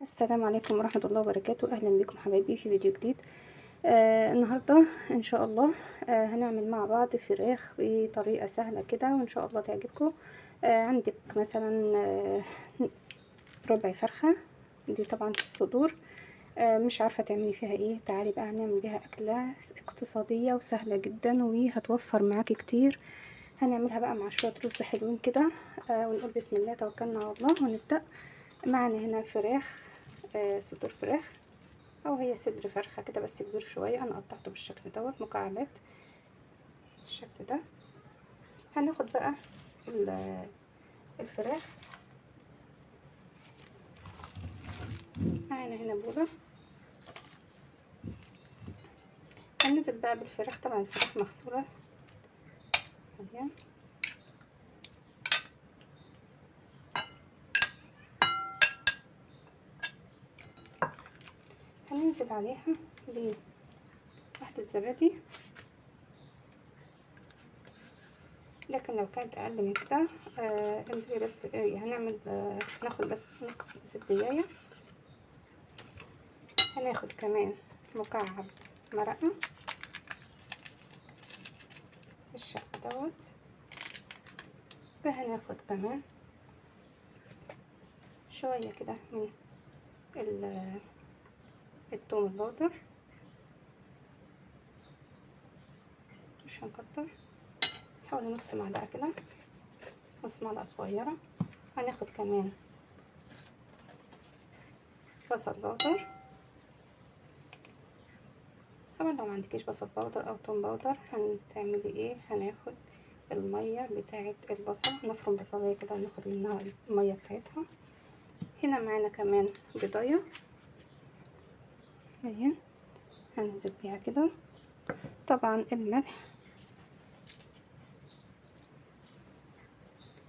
السلام عليكم ورحمة الله وبركاته. أهلا بكم حبايبي في فيديو جديد. النهاردة إن شاء الله هنعمل مع بعض فراخ بطريقة سهلة كده وإن شاء الله تعجبكم. عندك مثلا ربع فرخة، دي طبعا الصدور. مش عارفة تعملي فيها ايه، تعالي بقى هنعمل بيها أكلة اقتصادية وسهلة جدا وهتوفر معاكي كتير. هنعملها بقى مع شوية رز حلوين كده. ونقول بسم الله توكلنا على الله ونبدأ. معنا هنا فراخ، صدور فراخ او هي صدر فرخه كده بس كبير شويه. انا قطعته بالشكل دوت مكعبات بالشكل ده. هناخد بقى الفراخ. معانا هنا بوله. هننزل بقى بالفراخ، طبعا الفراخ مغسوله اهي. هننزل عليها بواحدة زبادي، لكن لو كانت اقل من كده انزلي بس. هنعمل ناخد بس نص زبدية. هناخد كمان مكعب مرقة بالشكل دوت. وهناخد كمان شوية كده من الثوم البودر، مش هنكتر، حوالي نص معلقة كده، نص معلقة صغيرة. هناخد كمان بصل بودر. طبعا لو معندكيش بصل بودر او توم بودر هنعملي ايه، هناخد المية بتاعة البصل، نفرم بصلاية كده وناخد منها المية بتاعتها. هنا معانا كمان بيضاية اهي، هننزل بيها كده. طبعا الملح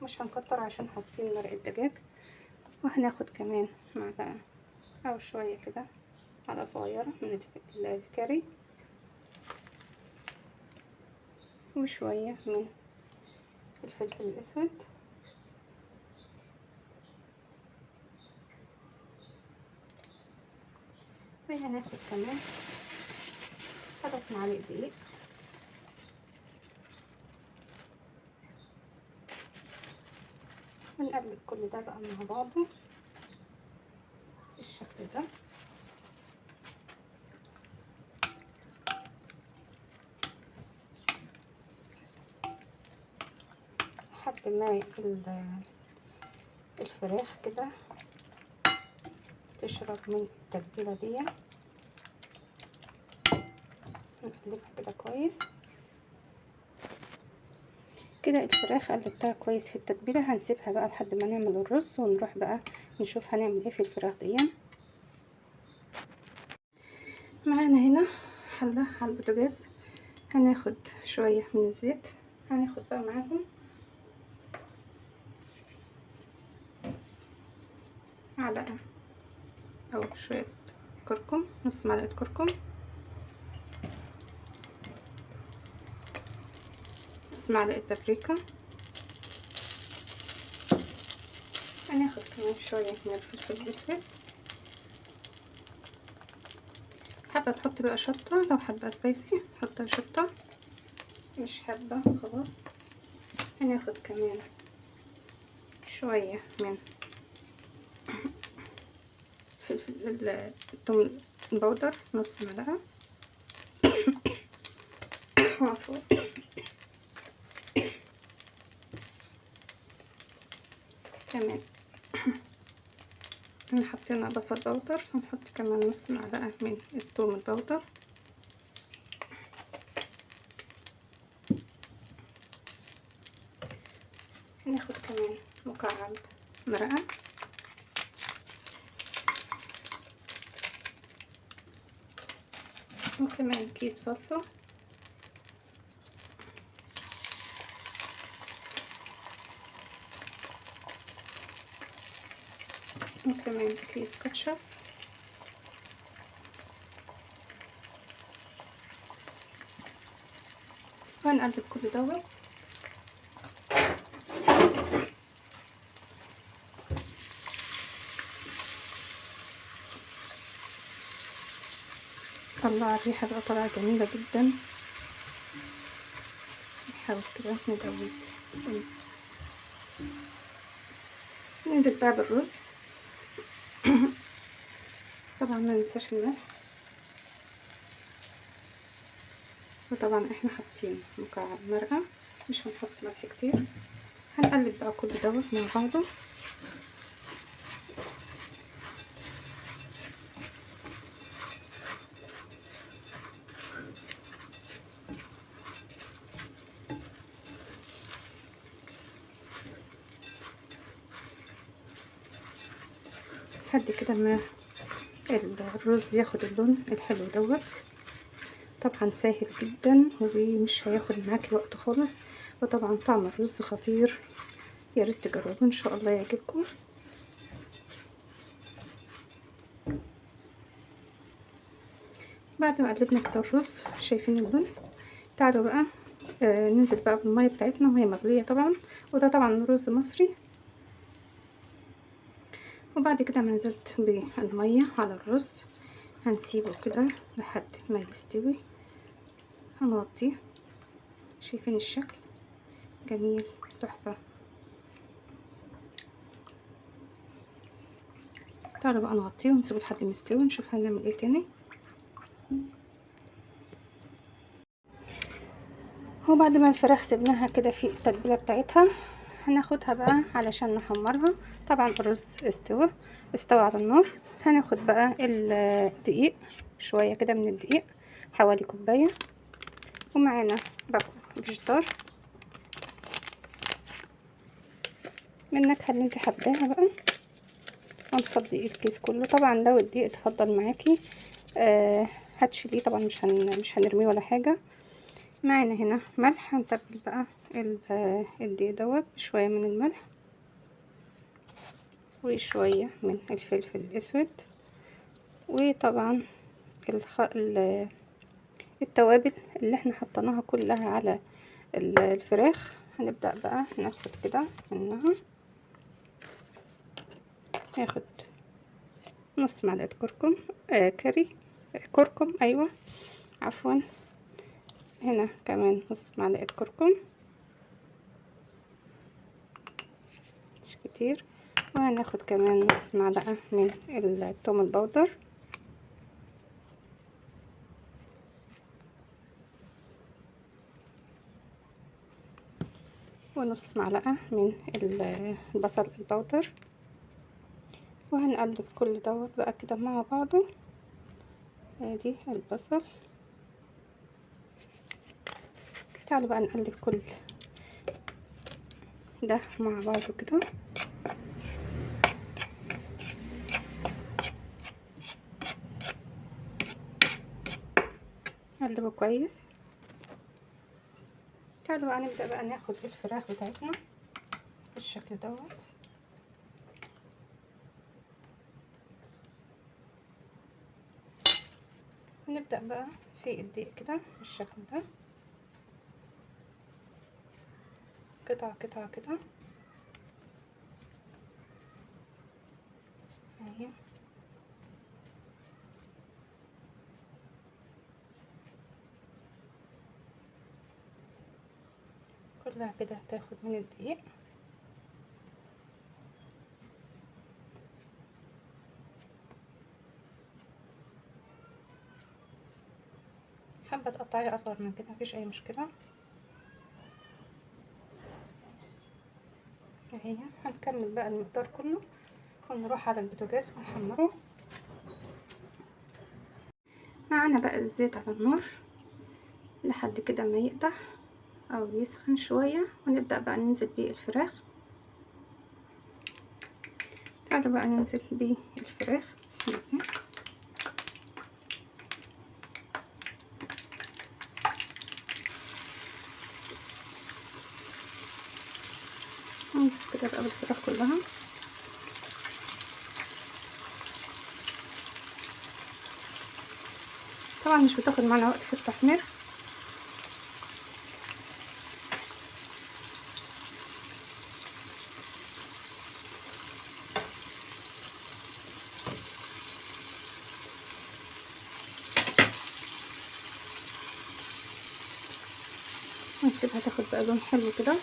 مش هنكتر عشان حاطين مرق الدجاج. وهناخد كمان معلقة او شوية كده، معلقة صغيرة من الكاري، وشوية من الفلفل الاسود. وهناخد كمان 3 معالق دقيق. ونقلب كل ده بقى مع بعضه بالشكل ده. لحد ما الفراخ كده تشرب من التتبيله دي. نقلبها كده كويس كده. الفراخ قلبتها كويس في التتبيله. هنسيبها بقى لحد ما نعمل الرز ونروح بقى نشوف هنعمل ايه في الفراخ دي. معانا هنا حله على البوتاجاز. هناخد شويه من الزيت. هناخد بقى معاهم معلقه او شويه كركم، نص معلقه كركم، نص معلقه بابريكا. هناخد كمان شويه من الفلفل الاسود. حابه تحطي بقى شطه، لو حابه سبايسي حطي شطه، مش حابه خلاص. هناخد كمان شويه من فلفل الثوم البودر، نص معلقه. كمان حطينا بصل بودر، هنحط كمان نص معلقه من الثوم البودر. هناخد كمان مكعب مرقه، وكمان كيس صلصه، وكمان كيس كاتشب. وهنقلب كل دوت. الله، الريحة بقى طالعة جميلة جدا. نحاول كده ندوب. ننزل بقى بالرز. طبعا ما ننساش الملح، وطبعا احنا حاطين مكعب مرقة، مش هنحط ملح كتير. هنقلب بقى كل دوت مع بعضه. لحد كده ما الرز ياخد اللون الحلو دوت. طبعا سهل جدا ومش هياخد معاكي وقت خالص، وطبعا طعم الرز خطير. يا ريت تجربوه ان شاء الله يعجبكم. بعد ما قلبنا كده الرز، شايفين اللون؟ تعالوا بقى ننزل بقى بالميه بتاعتنا وهي مغليه طبعا، وده طبعا رز مصري. وبعد كده ما نزلت بالميه على الرز، هنسيبه كده لحد ما يستوي. هنغطيه. شايفين الشكل؟ جميل، تحفه. تعالوا بقى نغطيه ونسيبه لحد ما يستوي، نشوف هنعمل ايه تاني. وبعد ما الفراخ سيبناها كده في التتبيله بتاعتها، هناخدها بقى علشان نحمرها. طبعا الرز استوى على النار. هناخد بقى الدقيق، شويه كده من الدقيق، حوالي كوبايه. ومعانا باكو فيجيتار من النكهه اللي انت حباها بقى. هنفضي الكيس كله. طبعا لو الدقيق اتفضل معاكي هتشيليه طبعا، مش هنرميه ولا حاجه. معانا هنا ملح. هنتبل بقى الدقيق دوت بشويه من الملح وشويه من الفلفل الاسود، وطبعا التوابل اللي احنا حطيناها كلها على الفراخ. هنبدأ بقى ناخد كده منها. هاخد نص معلقة كركم، كركم، ايوه عفوا. هنا كمان نص معلقة كركم، مش كتير. وهناخد كمان نص معلقة من الثوم البودر، ونص معلقة من البصل البودر. وهنقلب كل دوت بقى كده مع بعضه. ادي البصل. تعالوا بقى نقلب كل ده مع بعضه كده. نقلبه كويس. تعالوا بقى نبدأ بقى ناخد الفراخ بتاعتنا بالشكل دوت. ونبدأ بقى في الدقيق كده بالشكل ده، قطعة قطعة كده اهي. كلها كده هتاخد من الدقيق. حابة تقطعيها اصغر من كده مفيش اي مشكلة اهي. هنكمل بقى المقدار كله ونروح على البوتاجاز ونحمره. معانا بقى الزيت على النار لحد كده ما يقدح او يسخن شوية، ونبدأ بقى ننزل بيه الفراخ. تعالوا بقى ننزل بيه الفراخ. بسم الله. ننزل كده بقى بالفراخ كلها. طبعا مش بتاخد معنا وقت في التحمير. ونسيبها تاخد بقى لون حلو كده.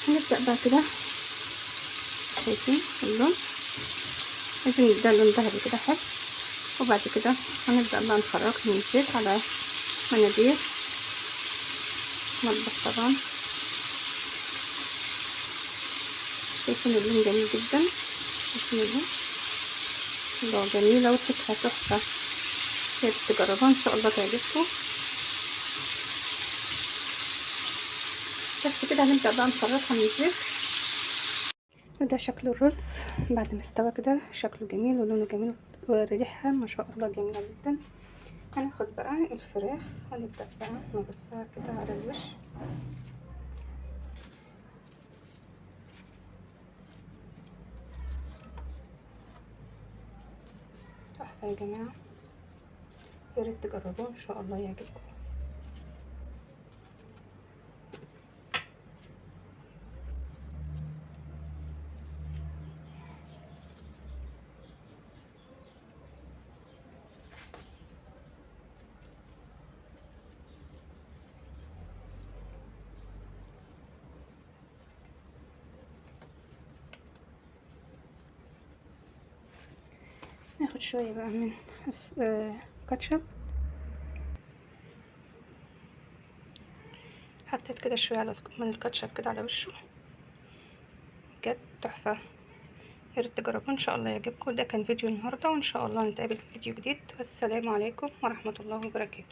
هنبدأ بقى كده، شايفين اللون لازم يبدأ لون ذهبي كده حلو. وبعد كده هنبدأ بقى نخرج من الزيت على مناديل مطبخ طبعا. شايفين اللون جميل جدا، شايفين اللون الله جميلة وريحتها تحفة. يا ريت تجربوها ان شاء الله تعجبكم. بس كده هنبدأ بقى نخرجها من الزيت. وده شكل الرز بعد ما استوى كده، شكله جميل ولونه جميل وريحها ما شاء الله جميلة جدا. هناخد بقى الفراخ ونبدأ بقى نرصها كده على الوش. تحفة يا جماعة، يا ريت تجربوه ان شاء الله يعجبكم. ناخد شوية بقى من كاتشب. حطيت كده شوية من الكاتشب كده على وشه، بجد تحفة. يا ريت تجربوه ان شاء الله يعجبكم. ده كان فيديو النهارده، وان شاء الله نتقابل في فيديو جديد. والسلام عليكم ورحمة الله وبركاته.